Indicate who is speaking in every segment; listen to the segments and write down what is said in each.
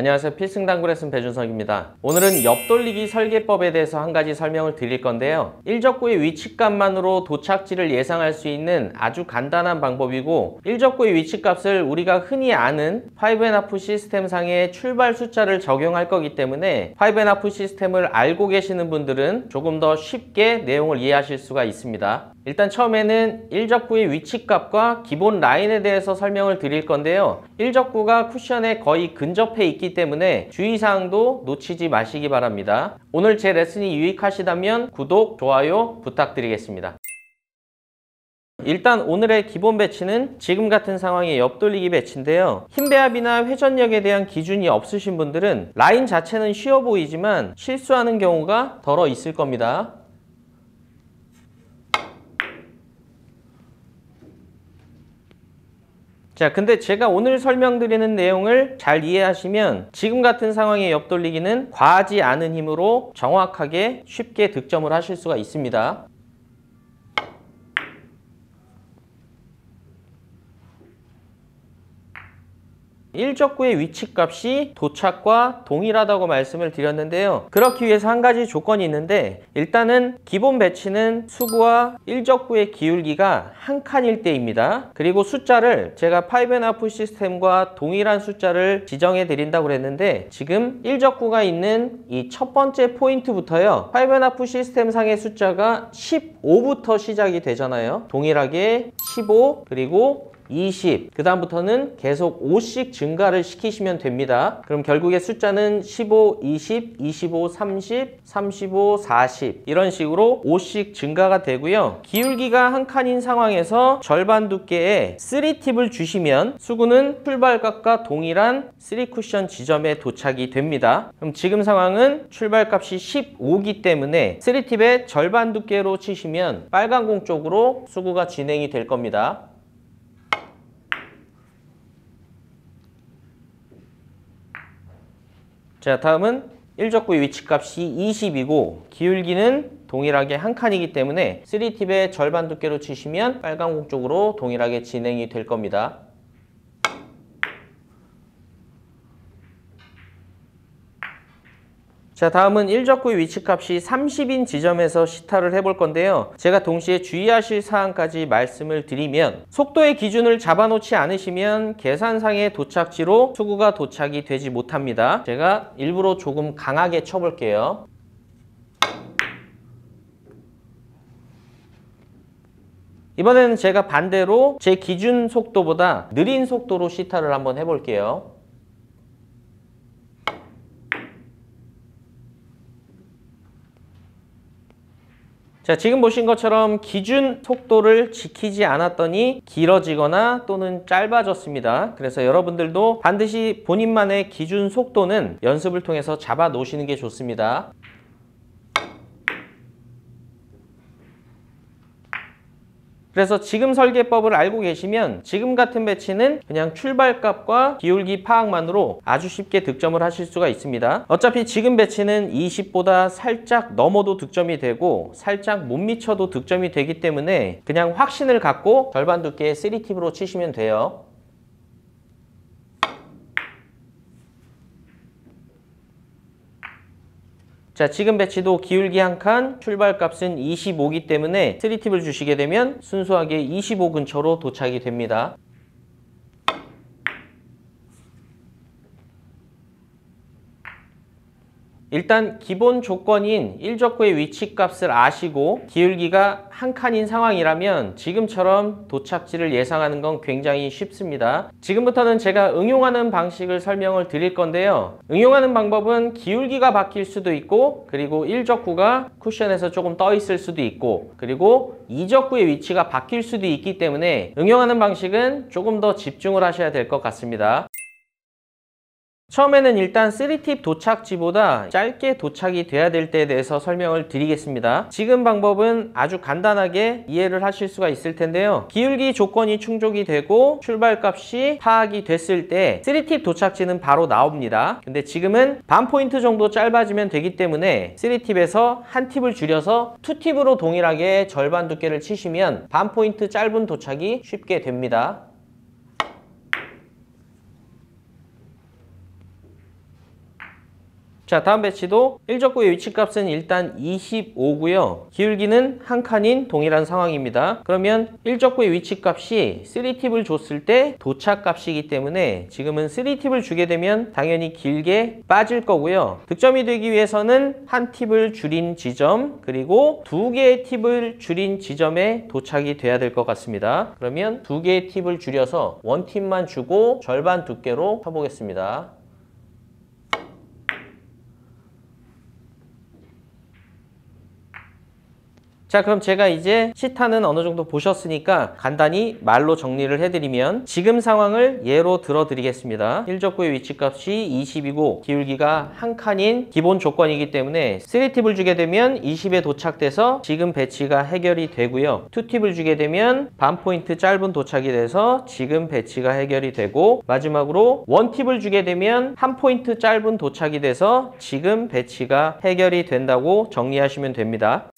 Speaker 1: 안녕하세요. 필승당구 레슨 배준석입니다. 오늘은 옆돌리기 설계법에 대해서 한 가지 설명을 드릴 건데요. 일적구의 위치값만으로 도착지를 예상할 수 있는 아주 간단한 방법이고, 일적구의 위치값을 우리가 흔히 아는 5&half 시스템상의 출발 숫자를 적용할 거기 때문에 5&half 시스템을 알고 계시는 분들은 조금 더 쉽게 내용을 이해하실 수가 있습니다. 일단 처음에는 일적구의 위치값과 기본 라인에 대해서 설명을 드릴 건데요. 일적구가 쿠션에 거의 근접해 있기 때문에 주의사항도 놓치지 마시기 바랍니다. 오늘 제 레슨이 유익하시다면 구독, 좋아요 부탁드리겠습니다. 일단 오늘의 기본 배치는 지금 같은 상황의 옆돌리기 배치인데요. 힘 배합이나 회전력에 대한 기준이 없으신 분들은 라인 자체는 쉬워 보이지만 실수하는 경우가 덜어 있을 겁니다. 자, 근데 제가 오늘 설명드리는 내용을 잘 이해하시면 지금 같은 상황의 옆돌리기는 과하지 않은 힘으로 정확하게 쉽게 득점을 하실 수가 있습니다. 일적구의 위치값이 도착과 동일하다고 말씀을 드렸는데요. 그렇기 위해서 한 가지 조건이 있는데, 일단은 기본 배치는 수구와 일적구의 기울기가 한 칸일 때입니다. 그리고 숫자를 제가 5&half 시스템과 동일한 숫자를 지정해 드린다고 그랬는데, 지금 일적구가 있는 이 첫 번째 포인트부터요, 5&half 시스템 상의 숫자가 15부터 시작이 되잖아요. 동일하게 15, 그리고 20, 그 다음부터는 계속 5씩 증가를 시키시면 됩니다. 그럼 결국에 숫자는 15, 20, 25, 30, 35, 40 이런 식으로 5씩 증가가 되고요. 기울기가 한 칸인 상황에서 절반 두께의 3팁을 주시면 수구는 출발값과 동일한 3쿠션 지점에 도착이 됩니다. 그럼 지금 상황은 출발값이 15기 때문에 3팁의 절반 두께로 치시면 빨간 공 쪽으로 수구가 진행이 될 겁니다. 자, 다음은 일적구의 위치값이 20이고 기울기는 동일하게 한 칸이기 때문에 3팁의 절반 두께로 치시면 빨간 공 쪽으로 동일하게 진행이 될 겁니다. 자, 다음은 일적구의 위치값이 30인 지점에서 시타를 해볼 건데요. 제가 동시에 주의하실 사항까지 말씀을 드리면, 속도의 기준을 잡아놓지 않으시면 계산상의 도착지로 수구가 도착이 되지 못합니다. 제가 일부러 조금 강하게 쳐볼게요. 이번에는 제가 반대로 제 기준 속도보다 느린 속도로 시타를 한번 해볼게요. 자, 지금 보신 것처럼 기준 속도를 지키지 않았더니 길어지거나 또는 짧아졌습니다. 그래서 여러분들도 반드시 본인만의 기준 속도는 연습을 통해서 잡아 놓으시는 게 좋습니다. 그래서 지금 설계법을 알고 계시면 지금 같은 배치는 그냥 출발값과 기울기 파악만으로 아주 쉽게 득점을 하실 수가 있습니다. 어차피 지금 배치는 20보다 살짝 넘어도 득점이 되고 살짝 못 미쳐도 득점이 되기 때문에 그냥 확신을 갖고 절반 두께의 3팁으로 치시면 돼요. 자, 지금 배치도 기울기 한 칸, 출발값은 25기 때문에 3팁을 주시게 되면 순수하게 25 근처로 도착이 됩니다. 일단 기본 조건인 일적구의 위치값을 아시고 기울기가 한 칸인 상황이라면 지금처럼 도착지를 예상하는 건 굉장히 쉽습니다. 지금부터는 제가 응용하는 방식을 설명을 드릴 건데요. 응용하는 방법은 기울기가 바뀔 수도 있고, 그리고 일적구가 쿠션에서 조금 떠 있을 수도 있고, 그리고 이적구의 위치가 바뀔 수도 있기 때문에 응용하는 방식은 조금 더 집중을 하셔야 될 것 같습니다. 처음에는 일단 3팁 도착지보다 짧게 도착이 돼야 될 때에 대해서 설명을 드리겠습니다. 지금 방법은 아주 간단하게 이해를 하실 수가 있을 텐데요. 기울기 조건이 충족이 되고 출발값이 파악이 됐을 때 3팁 도착지는 바로 나옵니다. 근데 지금은 반 포인트 정도 짧아지면 되기 때문에 3팁에서 한 팁을 줄여서 2팁으로 동일하게 절반 두께를 치시면 반 포인트 짧은 도착이 쉽게 됩니다. 자, 다음 배치도 1적구의 위치값은 일단 25고요. 기울기는 한 칸인 동일한 상황입니다. 그러면 1적구의 위치값이 3팁을 줬을 때 도착값이기 때문에 지금은 3팁을 주게 되면 당연히 길게 빠질 거고요. 득점이 되기 위해서는 한 팁을 줄인 지점 그리고 두 개의 팁을 줄인 지점에 도착이 돼야 될 것 같습니다. 그러면 두 개의 팁을 줄여서 원 팁만 주고 절반 두께로 쳐보겠습니다. 자, 그럼 제가 이제 시타는 어느 정도 보셨으니까 간단히 말로 정리를 해드리면 지금 상황을 예로 들어드리겠습니다. 1적구의 위치값이 20이고 기울기가 한 칸인 기본 조건이기 때문에 3팁을 주게 되면 20에 도착돼서 지금 배치가 해결이 되고요. 2팁을 주게 되면 반 포인트 짧은 도착이 돼서 지금 배치가 해결이 되고 마지막으로 1팁을 주게 되면 한 포인트 짧은 도착이 돼서 지금 배치가 해결이 된다고 정리하시면 됩니다.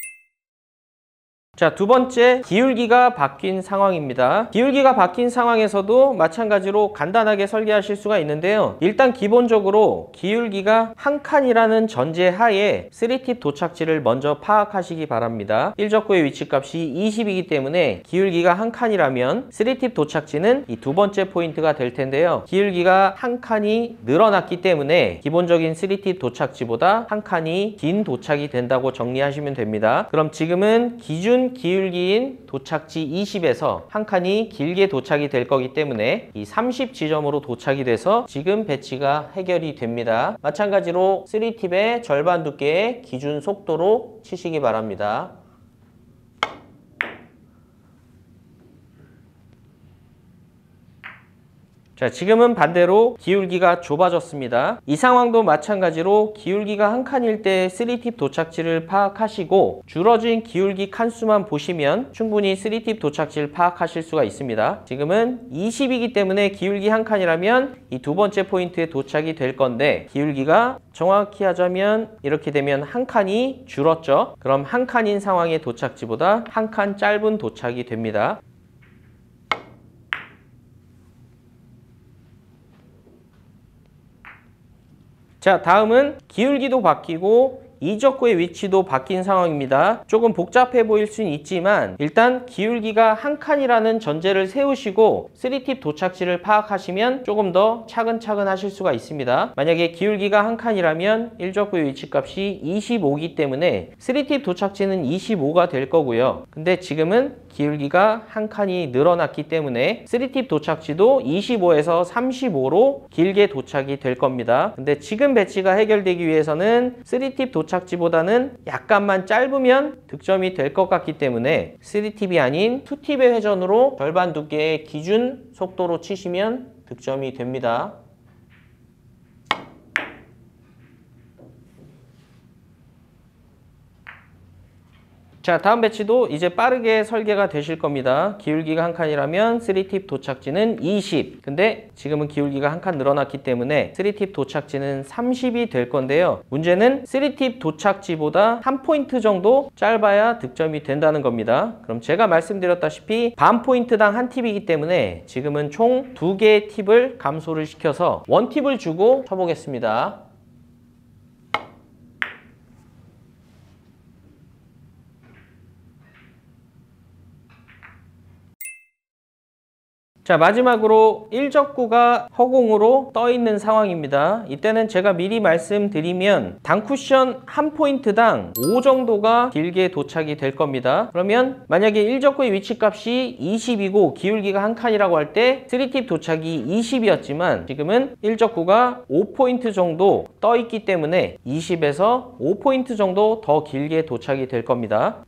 Speaker 1: 자, 두 번째, 기울기가 바뀐 상황입니다. 기울기가 바뀐 상황에서도 마찬가지로 간단하게 설계하실 수가 있는데요. 일단 기본적으로 기울기가 한 칸이라는 전제 하에 3팁 도착지를 먼저 파악하시기 바랍니다. 1적구의 위치값이 20이기 때문에 기울기가 한 칸이라면 3팁 도착지는 이 두 번째 포인트가 될 텐데요. 기울기가 한 칸이 늘어났기 때문에 기본적인 3팁 도착지보다 한 칸이 긴 도착이 된다고 정리하시면 됩니다. 그럼 지금은 기준 기울기인 도착지 20에서 한 칸이 길게 도착이 될 거기 때문에 이 30 지점으로 도착이 돼서 지금 배치가 해결이 됩니다. 마찬가지로 3팁의 절반 두께의 기준 속도로 치시기 바랍니다. 자, 지금은 반대로 기울기가 좁아졌습니다. 이 상황도 마찬가지로 기울기가 한 칸일 때 3팁 도착지를 파악하시고 줄어진 기울기 칸수만 보시면 충분히 3팁 도착지를 파악하실 수가 있습니다. 지금은 20이기 때문에 기울기 한 칸이라면 이 두 번째 포인트에 도착이 될 건데 기울기가 정확히 하자면 이렇게 되면 한 칸이 줄었죠. 그럼 한 칸인 상황의 도착지보다 한 칸 짧은 도착이 됩니다. 자, 다음은 기울기도 바뀌고 이적구의 위치도 바뀐 상황입니다. 조금 복잡해 보일 수는 있지만 일단 기울기가 한 칸이라는 전제를 세우시고 3팁 도착지를 파악하시면 조금 더 차근차근 하실 수가 있습니다. 만약에 기울기가 한 칸이라면 1적구의 위치값이 25이기 때문에 3팁 도착지는 25가 될 거고요. 근데 지금은 기울기가 한 칸이 늘어났기 때문에 3팁 도착지도 25에서 35로 길게 도착이 될 겁니다. 근데 지금 배치가 해결되기 위해서는 3팁 도착지보다는 약간만 짧으면 득점이 될 것 같기 때문에 3팁이 아닌 2팁의 회전으로 절반 두께의 기준 속도로 치시면 득점이 됩니다. 자, 다음 배치도 이제 빠르게 설계가 되실 겁니다. 기울기가 한 칸이라면 3팁 도착지는 20. 근데 지금은 기울기가 한 칸 늘어났기 때문에 3팁 도착지는 30이 될 건데요. 문제는 3팁 도착지보다 한 포인트 정도 짧아야 득점이 된다는 겁니다. 그럼 제가 말씀드렸다시피 반 포인트당 한 팁이기 때문에 지금은 총 2개의 팁을 감소를 시켜서 원 팁을 주고 쳐보겠습니다. 자, 마지막으로 1적구가 허공으로 떠 있는 상황입니다. 이때는 제가 미리 말씀드리면 단쿠션 한 포인트당 5 정도가 길게 도착이 될 겁니다. 그러면 만약에 1적구의 위치값이 20이고 기울기가 한 칸이라고 할 때 3팁 도착이 20이었지만 지금은 1적구가 5포인트 정도 떠 있기 때문에 20에서 5포인트 정도 더 길게 도착이 될 겁니다.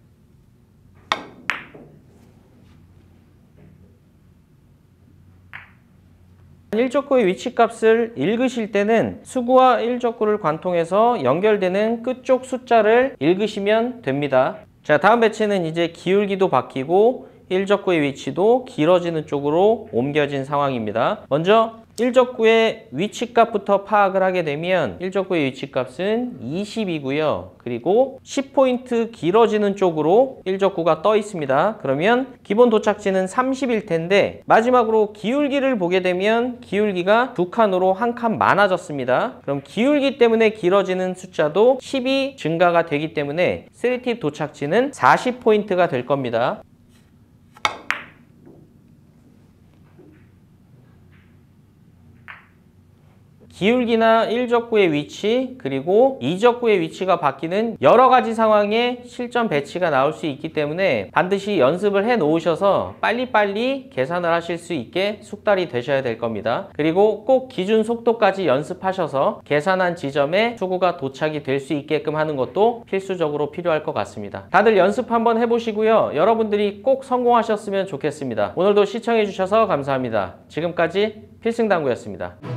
Speaker 1: 1적구의 위치값을 읽으실 때는 수구와 1적구를 관통해서 연결되는 끝쪽 숫자를 읽으시면 됩니다. 자, 다음 배치는 이제 기울기도 바뀌고 1적구의 위치도 길어지는 쪽으로 옮겨진 상황입니다. 먼저 일적구의 위치값부터 파악을 하게 되면 일적구의 위치값은 20이고요. 그리고 10포인트 길어지는 쪽으로 일적구가 떠 있습니다. 그러면 기본 도착지는 30일 텐데 마지막으로 기울기를 보게 되면 기울기가 2칸으로 1칸 많아졌습니다. 그럼 기울기 때문에 길어지는 숫자도 10이 증가가 되기 때문에 3팁 도착지는 40포인트가 될 겁니다. 기울기나 일적구의 위치 그리고 이적구의 위치가 바뀌는 여러 가지 상황에 실전 배치가 나올 수 있기 때문에 반드시 연습을 해 놓으셔서 빨리빨리 계산을 하실 수 있게 숙달이 되셔야 될 겁니다. 그리고 꼭 기준 속도까지 연습하셔서 계산한 지점에 수구가 도착이 될 수 있게끔 하는 것도 필수적으로 필요할 것 같습니다. 다들 연습 한번 해보시고요. 여러분들이 꼭 성공하셨으면 좋겠습니다. 오늘도 시청해 주셔서 감사합니다. 지금까지 필승당구였습니다.